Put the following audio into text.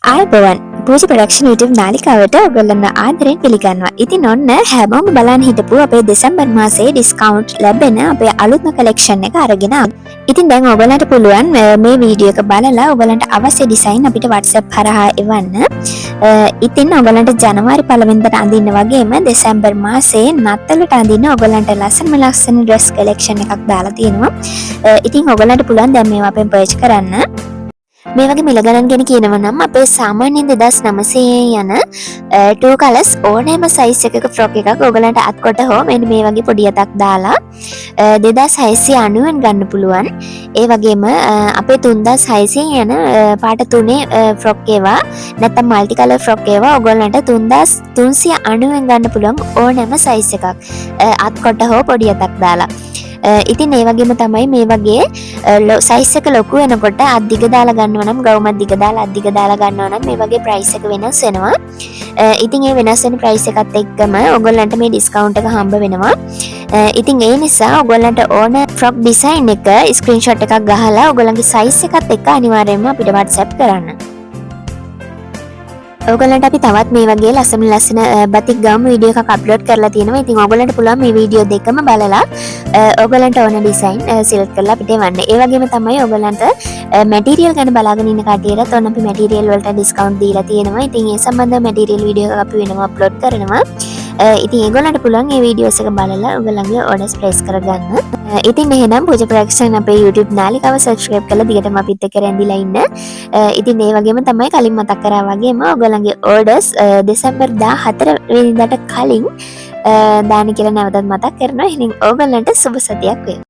ආයුබෝවන් පූජ production YouTube නාලිකාවට ඔයගොල්ලන්ව ආදරෙන් පිළිගන්නවා. ඉතින් ඔන්න හැමෝම බලන් හිටපු අපේ දෙසැම්බර් මාසයේ ඩිස්කවුන්ට් ලැබෙන අපේ අලුත්ම කලෙක්ෂන් එක අරගෙන ආවා. ඉතින් දැන් ඔයගොල්ලන්ට පුළුවන් මේ වීඩියෝ එක බලලා ඔයගොල්ලන්ට අවශ්‍ය ඩිසයින් අපිට WhatsApp හරහා එවන්න. ඉතින් ඔයගොල්ලන්ට ජනවාරි 1 වෙනිදාට අඳින්න වගේම දෙසැම්බර් මාසයේ නත්තලට අඳින්න ඔයගොල්ලන්ට ලස්සන ඩ්‍රෙස් කලෙක්ෂන් එකක් දාලා තියෙනවා. ඉතින් ඔයගොල්ලන්ට පුළුවන් දැන් මේවා අපෙන් පර්ච් කරන්න. මේ වගේ මිල ගණන් ගැන කියනවා නම් අපේ සාමාන්‍යයෙන් 2900 යන 2 කලර්ස් ඕනෑම සයිස් එකක ෆ්‍රොක් එකක් ඔයගලන්ට අත්කොට හෝ මෙන්න මේ වගේ පොඩි අතක් දාලා 2690න් ගන්න පුළුවන්. ඒ වගේම අපේ 3600 යන පාට තුනේ ෆ්‍රොක් ඒවා නැත්නම් මල්ටි කලර් ෆ්‍රොක් ඒවා ඔයගලන්ට 3390න් ගන්න පුළුවන් ඕනෑම සයිස් එකක් අත්කොට හෝ පොඩි අතක් දාලා. ඉතින් ඒ වගේම තමයි මේ වගේ සයිස් එක ලොකු වෙනකොට අද්දිග දාලා ගන්නවා නම් ගවුම අද්දිග දාලා ගන්නවා නම් මේ වගේ ප්‍රයිස් එක වෙනස් වෙනවා. ඉතින් ඒ වෙනස් වෙන ප්‍රයිස් එකත් එක්කම ඔයගොල්ලන්ට මේ ඩිස්කවුන්ට් එක හම්බ වෙනවා. ඉතින් ඒ නිසා ඔයගොල්ලන්ට ඕන ෆ්‍රොක් ඩිසයින් එක ස්ක්‍රීන්ෂොට් එකක් ගහලා ඔයගොල්ලන්ගේ සයිස් එකත් එක්ක අනිවාර්යයෙන්ම අපිට WhatsApp කරන්න. ඔයගොල්ලන්ට අපි තවත් මේ වගේ ලස්සන බතික් ගාම වීඩියෝ එකක් අප්ලෝඩ් කරලා තියෙනවා. ඉතින් ඔයගොල්ලන්ට පුළුවන් මේ වීඩියෝ දෙකම බලලා ඔයගොල්ලන්ට ඕන ඩිසයින් සිලෙක්ට් කරලා අපිට එවන්න. ඒ වගේම තමයි ඔයගොල්ලන්ට මැටීරියල් ගැන බලාගෙන ඉන්න කට්ටියට ඔන්න අපි මැටීරියල් වලට ඩිස්කවුන්ට් දීලා තියෙනවා. ඉතින් ඒ සම්බන්ධව මැටීරියල් වීඩියෝ එකක් අපි වෙනම අප්ලෝඩ් කරනවා. ඉතින් ඒගොල්ලන්ට පුළුවන් මේ වීඩියෝස් එක බලලා ඔයගොල්ලන්ගේ ඕඩර්ස් ප්ලේස් කරගන්න. ඉතින් එහෙනම් පූජා ප්‍රොඩක්ෂන් අපේ YouTube නාලිකාව සබ්ස්ක්‍රයිබ් කරලා දිගටම අපිත් එක්ක රැඳිලා ඉන්න. ඉතින් ඒ වගේම තමයි කලින් මතක් කරා වගේම ඔයගොල්ලන්ගේ ඕඩර්ස් දෙසැම්බර් 14 වෙනිදාට කලින් දාන්න කියලා නැවතත් මතක් කරනවා. එහෙනම් ඔයගොල්ලන්ට සුබ සතියක් වේවා.